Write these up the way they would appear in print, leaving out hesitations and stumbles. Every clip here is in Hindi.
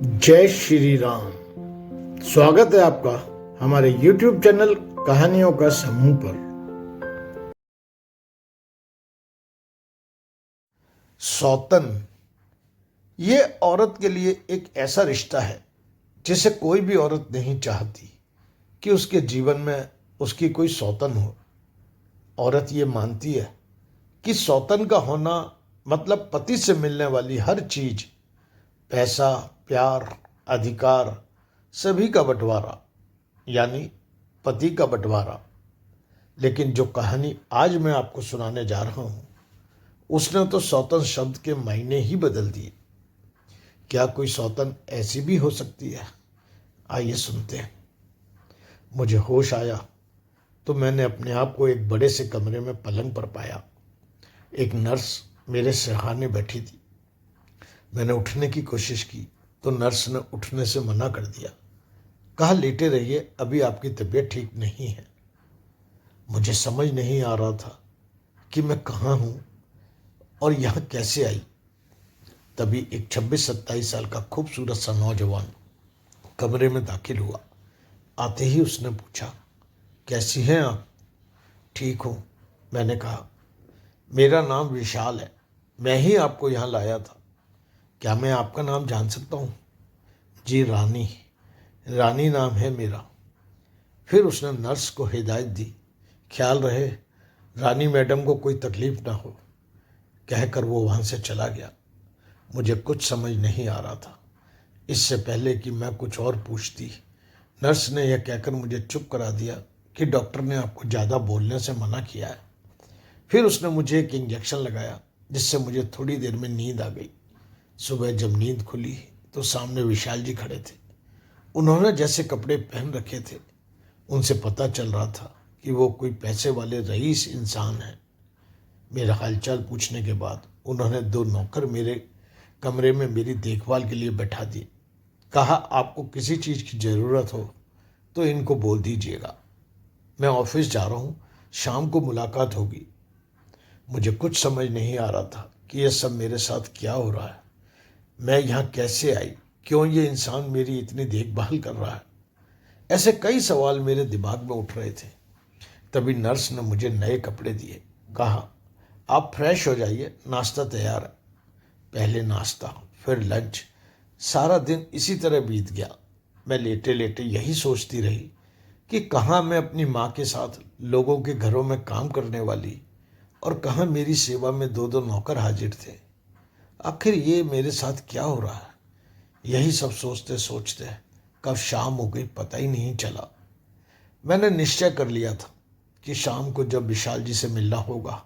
जय श्री राम। स्वागत है आपका हमारे YouTube चैनल कहानियों का समूह पर। सौतन ये औरत के लिए एक ऐसा रिश्ता है जिसे कोई भी औरत नहीं चाहती कि उसके जीवन में उसकी कोई सौतन हो। औरत ये मानती है कि सौतन का होना मतलब पति से मिलने वाली हर चीज, पैसा, प्यार, अधिकार, सभी का बंटवारा, यानी पति का बंटवारा। लेकिन जो कहानी आज मैं आपको सुनाने जा रहा हूं उसने तो सौतन शब्द के मायने ही बदल दिए। क्या कोई सौतन ऐसी भी हो सकती है? आइए सुनते हैं। मुझे होश आया तो मैंने अपने आप को एक बड़े से कमरे में पलंग पर पाया। एक नर्स मेरे सिरहाने बैठी थी। मैंने उठने की कोशिश की तो नर्स ने उठने से मना कर दिया। कहा, लेटे रहिए, अभी आपकी तबीयत ठीक नहीं है। मुझे समझ नहीं आ रहा था कि मैं कहाँ हूँ और यहाँ कैसे आई। तभी एक 26-27 साल का खूबसूरत सा नौजवान कमरे में दाखिल हुआ। आते ही उसने पूछा, कैसी हैं आप? ठीक हूँ, मैंने कहा। मेरा नाम विशाल है, मैं ही आपको यहाँ लाया था। क्या मैं आपका नाम जान सकता हूँ? जी, रानी। रानी नाम है मेरा। फिर उसने नर्स को हिदायत दी, ख्याल रहे रानी मैडम को कोई तकलीफ ना हो। कहकर वो वहाँ से चला गया। मुझे कुछ समझ नहीं आ रहा था। इससे पहले कि मैं कुछ और पूछती, नर्स ने यह कहकर मुझे चुप करा दिया कि डॉक्टर ने आपको ज़्यादा बोलने से मना किया है। फिर उसने मुझे एक इंजेक्शन लगाया जिससे मुझे थोड़ी देर में नींद आ गई। सुबह जब नींद खुली तो सामने विशाल जी खड़े थे। उन्होंने जैसे कपड़े पहन रखे थे उनसे पता चल रहा था कि वो कोई पैसे वाले रईस इंसान हैं। मेरा हालचाल पूछने के बाद उन्होंने 2 नौकर मेरे कमरे में मेरी देखभाल के लिए बैठा दिए। कहा, आपको किसी चीज़ की ज़रूरत हो तो इनको बोल दीजिएगा। मैं ऑफिस जा रहा हूँ, शाम को मुलाकात होगी। मुझे कुछ समझ नहीं आ रहा था कि यह सब मेरे साथ क्या हो रहा है। मैं यहाँ कैसे आई? क्यों ये इंसान मेरी इतनी देखभाल कर रहा है? ऐसे कई सवाल मेरे दिमाग में उठ रहे थे। तभी नर्स ने मुझे नए कपड़े दिए। कहा, आप फ्रेश हो जाइए, नाश्ता तैयार है। पहले नाश्ता, फिर लंच। सारा दिन इसी तरह बीत गया। मैं लेटे लेटे यही सोचती रही कि कहाँ मैं अपनी माँ के साथ लोगों के घरों में काम करने वाली और कहाँ मेरी सेवा में 2-2 नौकर हाजिर थे। आखिर ये मेरे साथ क्या हो रहा है? यही सब सोचते सोचते कब शाम हो गई पता ही नहीं चला। मैंने निश्चय कर लिया था कि शाम को जब विशाल जी से मिलना होगा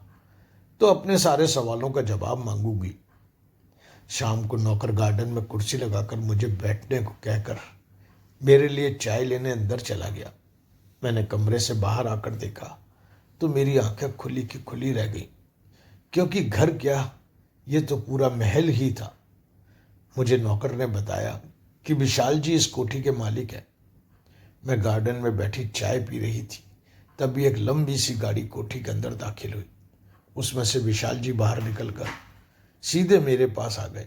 तो अपने सारे सवालों का जवाब मांगूंगी। शाम को नौकर गार्डन में कुर्सी लगाकर मुझे बैठने को कहकर मेरे लिए चाय लेने अंदर चला गया। मैंने कमरे से बाहर आकर देखा तो मेरी आंखें खुली की खुली रह गई, क्योंकि घर क्या, ये तो पूरा महल ही था। मुझे नौकर ने बताया कि विशाल जी इस कोठी के मालिक हैं। मैं गार्डन में बैठी चाय पी रही थी, तभी एक लंबी सी गाड़ी कोठी के अंदर दाखिल हुई। उसमें से विशाल जी बाहर निकलकर सीधे मेरे पास आ गए।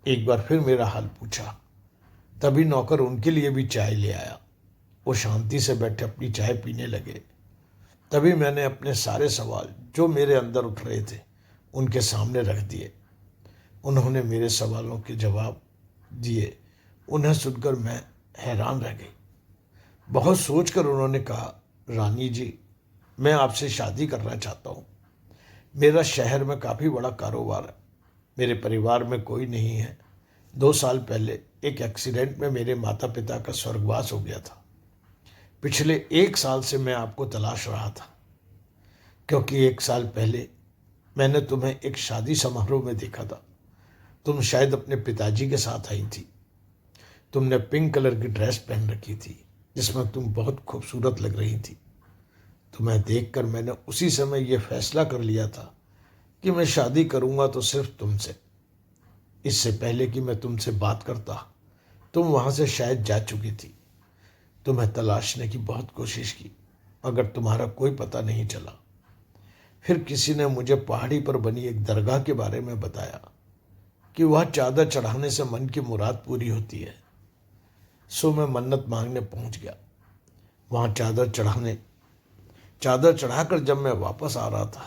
एक बार फिर मेरा हाल पूछा। तभी नौकर उनके लिए भी चाय ले आया। वो शांति से बैठे अपनी चाय पीने लगे। तभी मैंने अपने सारे सवाल जो मेरे अंदर उठ रहे थे उनके सामने रख दिए। उन्होंने मेरे सवालों के जवाब दिए। उन्हें सुनकर मैं हैरान रह गई। बहुत सोचकर उन्होंने कहा, रानी जी, मैं आपसे शादी करना चाहता हूँ। मेरा शहर में काफ़ी बड़ा कारोबार है। मेरे परिवार में कोई नहीं है। 2 साल पहले एक एक्सीडेंट में मेरे माता पिता का स्वर्गवास हो गया था। पिछले 1 साल से मैं आपको तलाश रहा था, क्योंकि 1 साल पहले मैंने तुम्हें एक शादी समारोह में देखा था। तुम शायद अपने पिताजी के साथ आई थी। तुमने पिंक कलर की ड्रेस पहन रखी थी जिसमें तुम बहुत खूबसूरत लग रही थी। तुम्हें देखकर मैंने उसी समय यह फैसला कर लिया था कि मैं शादी करूंगा तो सिर्फ तुमसे। इससे पहले कि मैं तुमसे बात करता तुम वहां से शायद जा चुकी थी। तुम्हें तलाशने की बहुत कोशिश की मगर तुम्हारा कोई पता नहीं चला। फिर किसी ने मुझे पहाड़ी पर बनी एक दरगाह के बारे में बताया कि वह चादर चढ़ाने से मन की मुराद पूरी होती है। सो मैं मन्नत मांगने पहुंच गया। वहाँ चादर चढ़ाकर जब मैं वापस आ रहा था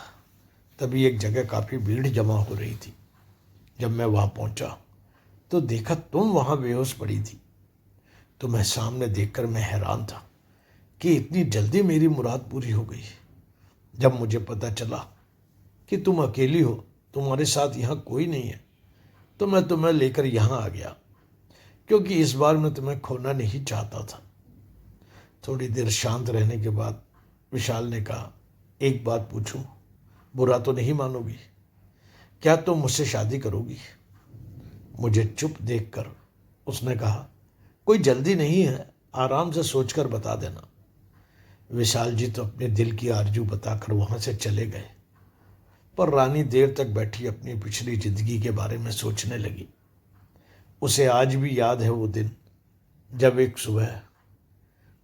तभी एक जगह काफ़ी भीड़ जमा हो रही थी। जब मैं वहाँ पहुंचा तो देखा तुम वहाँ बेहोश पड़ी थी। तुम्हें सामने देखकर मैं हैरान था कि इतनी जल्दी मेरी मुराद पूरी हो गई। जब मुझे पता चला कि तुम अकेली हो, तुम्हारे साथ यहाँ कोई नहीं है, तो मैं तुम्हें लेकर यहाँ आ गया, क्योंकि इस बार मैं तुम्हें खोना नहीं चाहता था। थोड़ी देर शांत रहने के बाद विशाल ने कहा, एक बात पूछूं, बुरा तो नहीं मानोगी? क्या तुम मुझसे शादी करोगी? मुझे चुप देखकर उसने कहा, कोई जल्दी नहीं है, आराम से सोचकर बता देना। विशाल जी तो अपने दिल की आरजू बताकर वहां से चले गए, पर रानी देर तक बैठी अपनी पिछली जिंदगी के बारे में सोचने लगी। उसे आज भी याद है वो दिन जब एक सुबह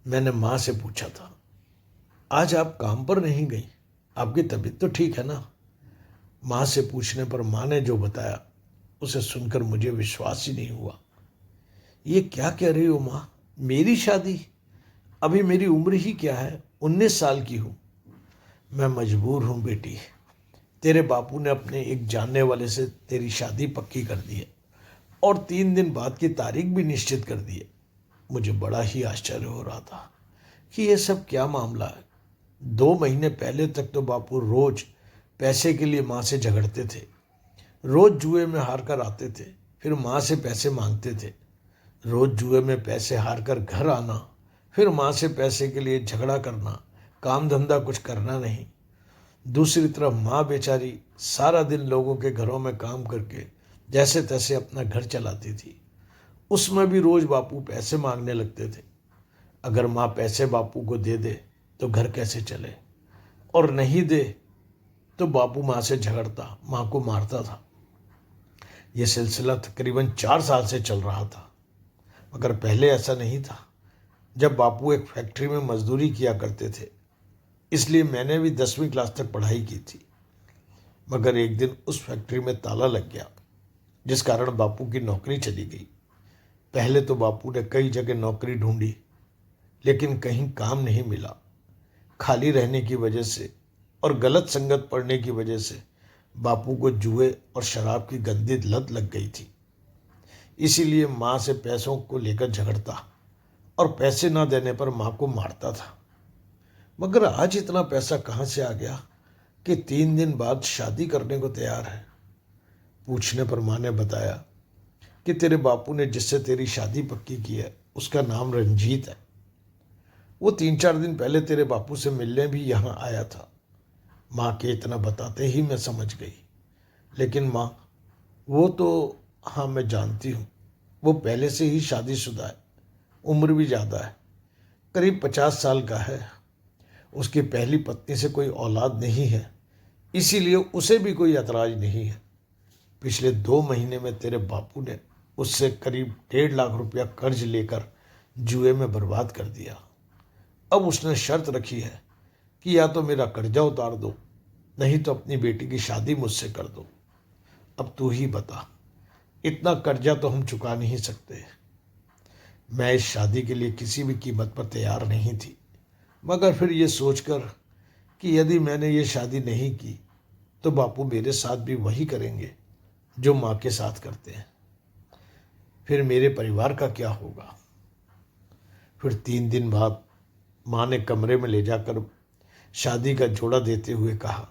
मैंने माँ से पूछा था, आज आप काम पर नहीं गई, आपकी तबीयत तो ठीक है ना? माँ से पूछने पर माँ ने जो बताया उसे सुनकर मुझे विश्वास ही नहीं हुआ। ये क्या कह रही हो माँ? मेरी शादी? अभी मेरी उम्र ही क्या है, 19 साल की हूँ। मैं मजबूर हूँ बेटी, तेरे बापू ने अपने एक जानने वाले से तेरी शादी पक्की कर दी है और 3 दिन बाद की तारीख भी निश्चित कर दी है। मुझे बड़ा ही आश्चर्य हो रहा था कि ये सब क्या मामला है। 2 महीने पहले तक तो बापू रोज पैसे के लिए माँ से झगड़ते थे, रोज जुए में हार कर आते थे, फिर माँ से पैसे मांगते थे, रोज जुए में पैसे हार कर घर आना, फिर माँ से पैसे के लिए झगड़ा करना, काम धंधा कुछ करना नहीं। दूसरी तरफ माँ बेचारी सारा दिन लोगों के घरों में काम करके जैसे तैसे अपना घर चलाती थी। उसमें भी रोज बापू पैसे मांगने लगते थे। अगर माँ पैसे बापू को दे दे तो घर कैसे चले, और नहीं दे तो बापू माँ से झगड़ता, माँ को मारता था। यह सिलसिला तकरीबन 4 साल से चल रहा था। मगर पहले ऐसा नहीं था। जब बापू एक फैक्ट्री में मजदूरी किया करते थे, इसलिए मैंने भी 10वीं क्लास तक पढ़ाई की थी। मगर एक दिन उस फैक्ट्री में ताला लग गया, जिस कारण बापू की नौकरी चली गई। पहले तो बापू ने कई जगह नौकरी ढूंढी, लेकिन कहीं काम नहीं मिला। खाली रहने की वजह से और गलत संगत पड़ने की वजह से बापू को जुए और शराब की गंदी लत लग गई थी। इसीलिए माँ से पैसों को लेकर झगड़ता और पैसे ना देने पर माँ को मारता था। मगर आज इतना पैसा कहाँ से आ गया कि 3 दिन बाद शादी करने को तैयार है? पूछने पर माँ ने बताया कि तेरे बापू ने जिससे तेरी शादी पक्की की है उसका नाम रंजीत है। वो 3-4 दिन पहले तेरे बापू से मिलने भी यहाँ आया था। माँ के इतना बताते ही मैं समझ गई। लेकिन माँ, वो तो, हाँ मैं जानती हूँ, वो पहले से ही शादीशुदा है, उम्र भी ज़्यादा है, करीब 50 साल का है। उसकी पहली पत्नी से कोई औलाद नहीं है, इसीलिए उसे भी कोई एतराज नहीं है। पिछले 2 महीने में तेरे बापू ने उससे करीब 1.5 लाख रुपया कर्ज लेकर जुए में बर्बाद कर दिया। अब उसने शर्त रखी है कि या तो मेरा कर्जा उतार दो, नहीं तो अपनी बेटी की शादी मुझसे कर दो। अब तू ही बता, इतना कर्जा तो हम चुका नहीं सकते। मैं इस शादी के लिए किसी भी कीमत पर तैयार नहीं थी, मगर फिर ये सोचकर कि यदि मैंने ये शादी नहीं की तो बापू मेरे साथ भी वही करेंगे जो माँ के साथ करते हैं। फिर मेरे परिवार का क्या होगा? फिर 3 दिन बाद माँ ने कमरे में ले जाकर शादी का जोड़ा देते हुए कहा,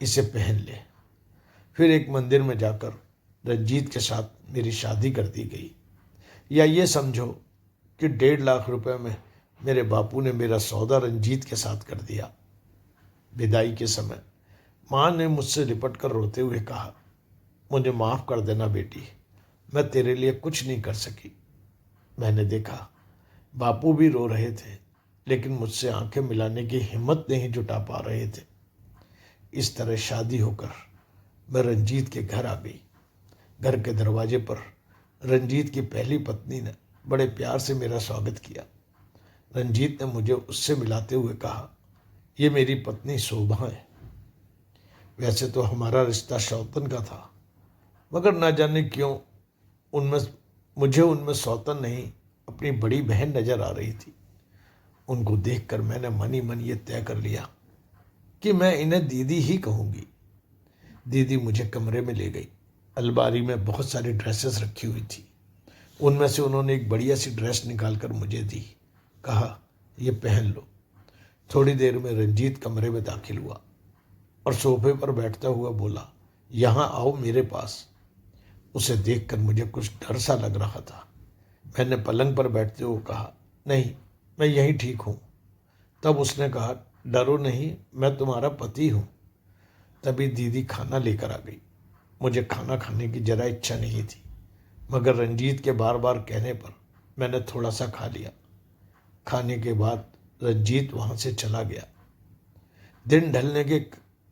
इसे पहन ले। फिर एक मंदिर में जाकर रंजीत के साथ मेरी शादी कर दी गई। या ये समझो कि 1.5 लाख रुपए में मेरे बापू ने मेरा सौदा रंजीत के साथ कर दिया। विदाई के समय माँ ने मुझसे लिपट कर रोते हुए कहा, मुझे माफ़ कर देना बेटी, मैं तेरे लिए कुछ नहीं कर सकी। मैंने देखा बापू भी रो रहे थे, लेकिन मुझसे आंखें मिलाने की हिम्मत नहीं जुटा पा रहे थे। इस तरह शादी होकर मैं रंजीत के घर आ गई। घर के दरवाजे पर रंजीत की पहली पत्नी ने बड़े प्यार से मेरा स्वागत किया। रंजीत ने मुझे उससे मिलाते हुए कहा, ये मेरी पत्नी शोभा है। वैसे तो हमारा रिश्ता शौतन का था, मगर ना जाने क्यों उनमें मुझे उनमें सौतन नहीं, अपनी बड़ी बहन नजर आ रही थी। उनको देखकर मैंने मन ही मन ये तय कर लिया कि मैं इन्हें दीदी ही कहूँगी। दीदी मुझे कमरे में ले गई। अलमारी में बहुत सारी ड्रेसेस रखी हुई थी। उनमें से उन्होंने एक बढ़िया सी ड्रेस निकालकर मुझे दी। कहा, ये पहन लो। थोड़ी देर में रंजीत कमरे में दाखिल हुआ और सोफे पर बैठता हुआ बोला, यहाँ आओ मेरे पास। उसे देखकर मुझे कुछ डर सा लग रहा था। मैंने पलंग पर बैठते हुए कहा, नहीं, मैं यहीं ठीक हूँ। तब उसने कहा, डरो नहीं, मैं तुम्हारा पति हूँ। तभी दीदी खाना लेकर आ गई। मुझे खाना खाने की जरा इच्छा नहीं थी, मगर रंजीत के बार बार कहने पर मैंने थोड़ा सा खा लिया। खाने के बाद रंजीत वहाँ से चला गया। दिन ढलने के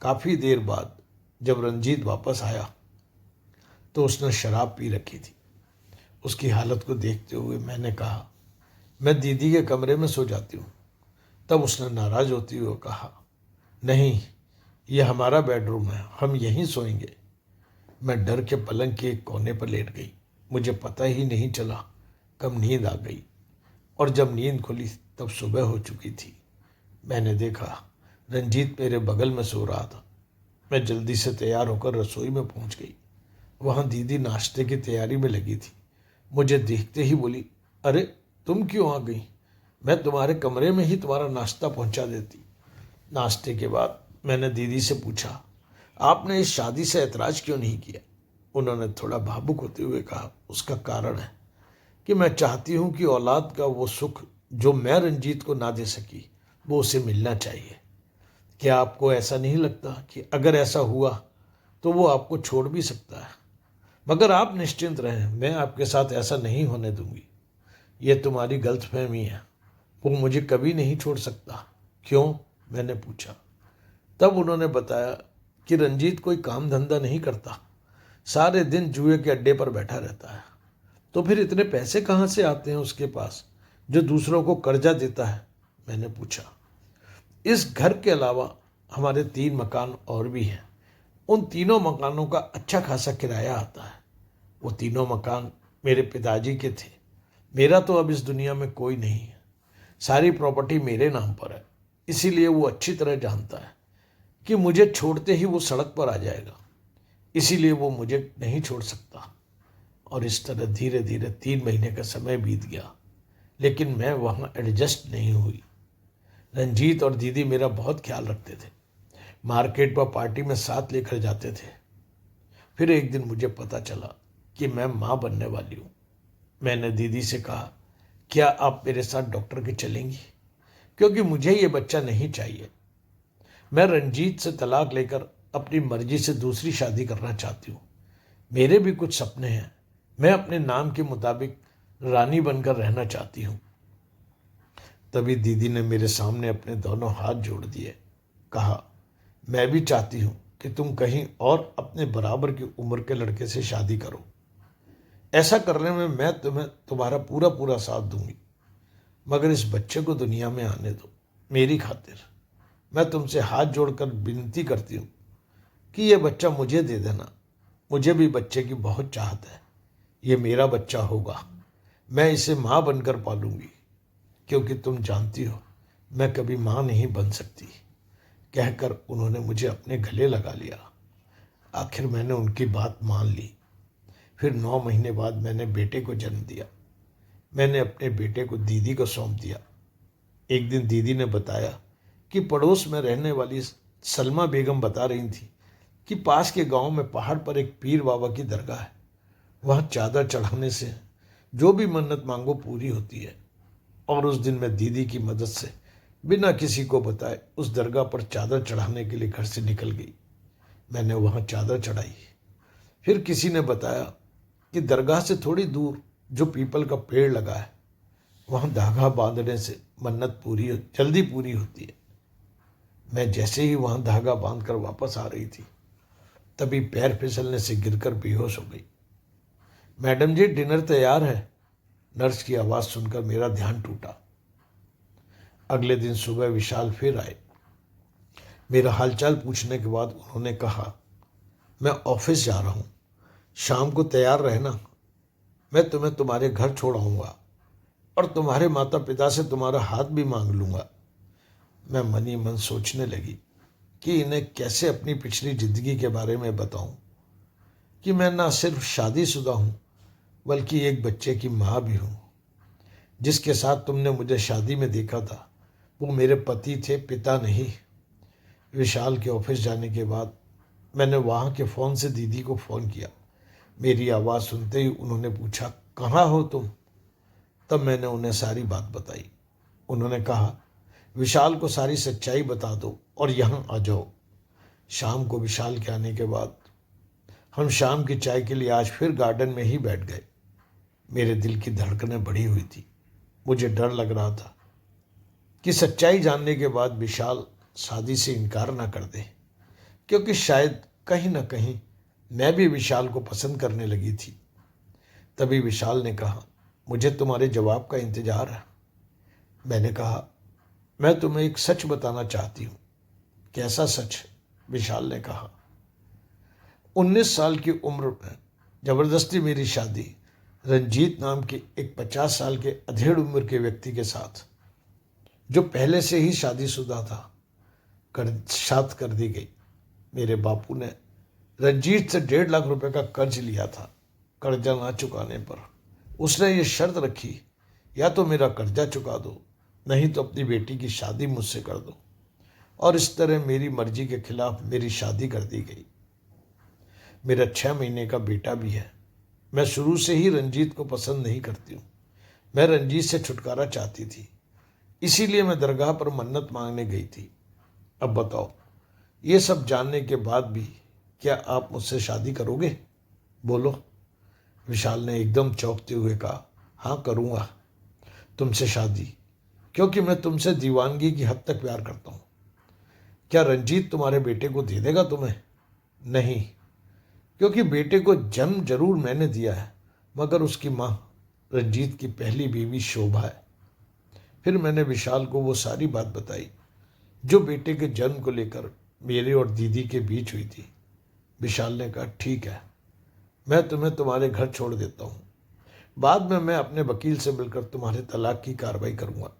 काफ़ी देर बाद जब रंजीत वापस आया तो उसने शराब पी रखी थी। उसकी हालत को देखते हुए मैंने कहा, मैं दीदी के कमरे में सो जाती हूँ। तब उसने नाराज होते हुए कहा, नहीं, यह हमारा बेडरूम है, हम यहीं सोएंगे। मैं डर के पलंग के एक कोने पर लेट गई। मुझे पता ही नहीं चला कब नींद आ गई, और जब नींद खुली तब सुबह हो चुकी थी। मैंने देखा रंजीत मेरे बगल में सो रहा था। मैं जल्दी से तैयार होकर रसोई में पहुंच गई। वहाँ दीदी नाश्ते की तैयारी में लगी थी। मुझे देखते ही बोली, अरे तुम क्यों आ गई? मैं तुम्हारे कमरे में ही तुम्हारा नाश्ता पहुंचा देती। नाश्ते के बाद मैंने दीदी से पूछा, आपने इस शादी से ऐतराज़ क्यों नहीं किया? उन्होंने थोड़ा भावुक होते हुए कहा, उसका कारण है कि मैं चाहती हूँ कि औलाद का वो सुख जो मैं रंजीत को ना दे सकी वो उसे मिलना चाहिए। क्या आपको ऐसा नहीं लगता कि अगर ऐसा हुआ तो वो आपको छोड़ भी सकता है? मगर आप निश्चिंत रहें, मैं आपके साथ ऐसा नहीं होने दूंगी। ये तुम्हारी गलतफहमी है। वो मुझे कभी नहीं छोड़ सकता। क्यों? मैंने पूछा। तब उन्होंने बताया कि रंजीत कोई काम धंधा नहीं करता, सारे दिन जुए के अड्डे पर बैठा रहता है। तो फिर इतने पैसे कहाँ से आते हैं उसके पास जो दूसरों को कर्जा देता है? मैंने पूछा। इस घर के अलावा हमारे 3 मकान और भी हैं। उन तीनों मकानों का अच्छा खासा किराया आता है। वो तीनों मकान मेरे पिताजी के थे। मेरा तो अब इस दुनिया में कोई नहीं है। सारी प्रॉपर्टी मेरे नाम पर है। इसीलिए वो अच्छी तरह जानता है कि मुझे छोड़ते ही वो सड़क पर आ जाएगा। इसीलिए वो मुझे नहीं छोड़ सकता। और इस तरह धीरे धीरे 3 महीने का समय बीत गया, लेकिन मैं वहाँ एडजस्ट नहीं हुई। रंजीत और दीदी मेरा बहुत ख्याल रखते थे। मार्केट पर पार्टी में साथ लेकर जाते थे। फिर एक दिन मुझे पता चला कि मैं माँ बनने वाली हूँ। मैंने दीदी से कहा, क्या आप मेरे साथ डॉक्टर के चलेंगी? क्योंकि मुझे ये बच्चा नहीं चाहिए। मैं रंजीत से तलाक लेकर अपनी मर्जी से दूसरी शादी करना चाहती हूँ। मेरे भी कुछ सपने हैं। मैं अपने नाम के मुताबिक रानी बनकर रहना चाहती हूँ। तभी दीदी ने मेरे सामने अपने दोनों हाथ जोड़ दिए। कहा, मैं भी चाहती हूँ कि तुम कहीं और अपने बराबर की उम्र के लड़के से शादी करो। ऐसा करने में मैं तुम्हें तुम्हारा पूरा पूरा साथ दूंगी। मगर इस बच्चे को दुनिया में आने दो। मेरी खातिर मैं तुमसे हाथ जोड़कर विनती करती हूँ कि यह बच्चा मुझे दे देना। मुझे भी बच्चे की बहुत चाहत है। ये मेरा बच्चा होगा। मैं इसे माँ बनकर पालूंगी, क्योंकि तुम जानती हो मैं कभी माँ नहीं बन सकती। कहकर उन्होंने मुझे अपने गले लगा लिया। आखिर मैंने उनकी बात मान ली। फिर 9 महीने बाद मैंने बेटे को जन्म दिया। मैंने अपने बेटे को दीदी को सौंप दिया। एक दिन दीदी ने बताया कि पड़ोस में रहने वाली सलमा बेगम बता रही थी कि पास के गांव में पहाड़ पर एक पीर बाबा की दरगाह है। वहाँ चादर चढ़ाने से जो भी मन्नत मांगो पूरी होती है। और उस दिन मैं दीदी की मदद से बिना किसी को बताए उस दरगाह पर चादर चढ़ाने के लिए घर से निकल गई। मैंने वहाँ चादर चढ़ाई। फिर किसी ने बताया कि दरगाह से थोड़ी दूर जो पीपल का पेड़ लगा है, वहाँ धागा बांधने से मन्नत जल्दी पूरी होती है। मैं जैसे ही वहाँ धागा बांधकर वापस आ रही थी, तभी पैर फिसलने से गिरकर बेहोश हो गई। मैडम जी, डिनर तैयार है। नर्स की आवाज़ सुनकर मेरा ध्यान टूटा। अगले दिन सुबह विशाल फिर आए। मेरा हालचाल पूछने के बाद उन्होंने कहा, मैं ऑफिस जा रहा हूँ, शाम को तैयार रहना, मैं तुम्हें तुम्हारे घर छोड़ आऊँगा और तुम्हारे माता पिता से तुम्हारा हाथ भी मांग लूँगा। मैं मन ही मन सोचने लगी कि इन्हें कैसे अपनी पिछली जिंदगी के बारे में बताऊं कि मैं ना सिर्फ शादीशुदा हूं बल्कि एक बच्चे की माँ भी हूं। जिसके साथ तुमने मुझे शादी में देखा था वो मेरे पति थे, पिता नहीं। विशाल के ऑफिस जाने के बाद मैंने वहाँ के फ़ोन से दीदी को फ़ोन किया। मेरी आवाज़ सुनते ही उन्होंने पूछा, कहाँ हो तुम? तब मैंने उन्हें सारी बात बताई। उन्होंने कहा, विशाल को सारी सच्चाई बता दो और यहाँ आ जाओ। शाम को विशाल के आने के बाद हम शाम की चाय के लिए आज फिर गार्डन में ही बैठ गए। मेरे दिल की धड़कनें बढ़ी हुई थी। मुझे डर लग रहा था कि सच्चाई जानने के बाद विशाल शादी से इनकार ना कर दे, क्योंकि शायद कहीं ना कहीं मैं भी विशाल को पसंद करने लगी थी। तभी विशाल ने कहा, मुझे तुम्हारे जवाब का इंतजार है। मैंने कहा, मैं तुम्हें एक सच बताना चाहती हूँ। कैसा सच? विशाल ने कहा, 19 साल की उम्र में जबरदस्ती मेरी शादी रंजीत नाम के एक 50 साल के अधेड़ उम्र के व्यक्ति के साथ, जो पहले से ही शादीशुदा था, साथ कर दी गई। मेरे बापू ने रंजीत से 1.5 लाख रुपए का कर्ज लिया था। कर्जा ना चुकाने पर उसने ये शर्त रखी, या तो मेरा कर्जा चुका दो, नहीं तो अपनी बेटी की शादी मुझसे कर दो। और इस तरह मेरी मर्जी के खिलाफ मेरी शादी कर दी गई। मेरा 6 महीने का बेटा भी है। मैं शुरू से ही रंजीत को पसंद नहीं करती हूँ। मैं रंजीत से छुटकारा चाहती थी, इसीलिए मैं दरगाह पर मन्नत मांगने गई थी। अब बताओ, ये सब जानने के बाद भी क्या आप मुझसे शादी करोगे? बोलो। विशाल ने एकदम चौंकते हुए कहा, हाँ करूँगा तुमसे शादी, क्योंकि मैं तुमसे दीवानगी की हद तक प्यार करता हूँ। क्या रंजीत तुम्हारे बेटे को दे देगा तुम्हें? नहीं, क्योंकि बेटे को जन्म जरूर मैंने दिया है, मगर उसकी माँ रंजीत की पहली बीवी शोभा है। फिर मैंने विशाल को वो सारी बात बताई जो बेटे के जन्म को लेकर मेरे और दीदी के बीच हुई थी। विशाल ने कहा, ठीक है, मैं तुम्हें तुम्हारे घर छोड़ देता हूँ। बाद में मैं अपने वकील से मिलकर तुम्हारे तलाक की कार्रवाई करूँगा।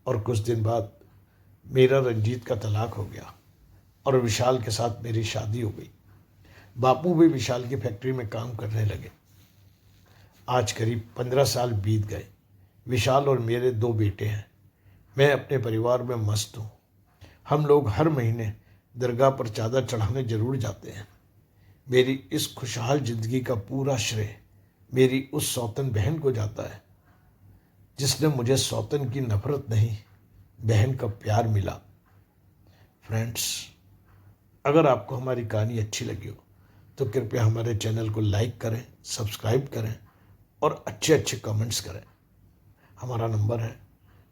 और कुछ दिन बाद मेरा रंजीत का तलाक हो गया और विशाल के साथ मेरी शादी हो गई। बापू भी विशाल की फैक्ट्री में काम करने लगे। आज करीब 15 साल बीत गए। विशाल और मेरे 2 बेटे हैं। मैं अपने परिवार में मस्त हूँ। हम लोग हर महीने दरगाह पर चादर चढ़ाने जरूर जाते हैं। मेरी इस खुशहाल जिंदगी का पूरा श्रेय मेरी उस सौतन बहन को जाता है, जिसने मुझे सौतन की नफरत नहीं, बहन का प्यार मिला। फ्रेंड्स, अगर आपको हमारी कहानी अच्छी लगी हो तो कृपया हमारे चैनल को लाइक करें, सब्सक्राइब करें और अच्छे अच्छे कमेंट्स करें। हमारा नंबर है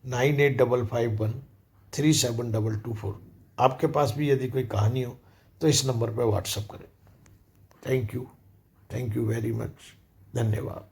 9855137224। आपके पास भी यदि कोई कहानी हो तो इस नंबर पर व्हाट्सएप करें। Thank you very much. धन्यवाद।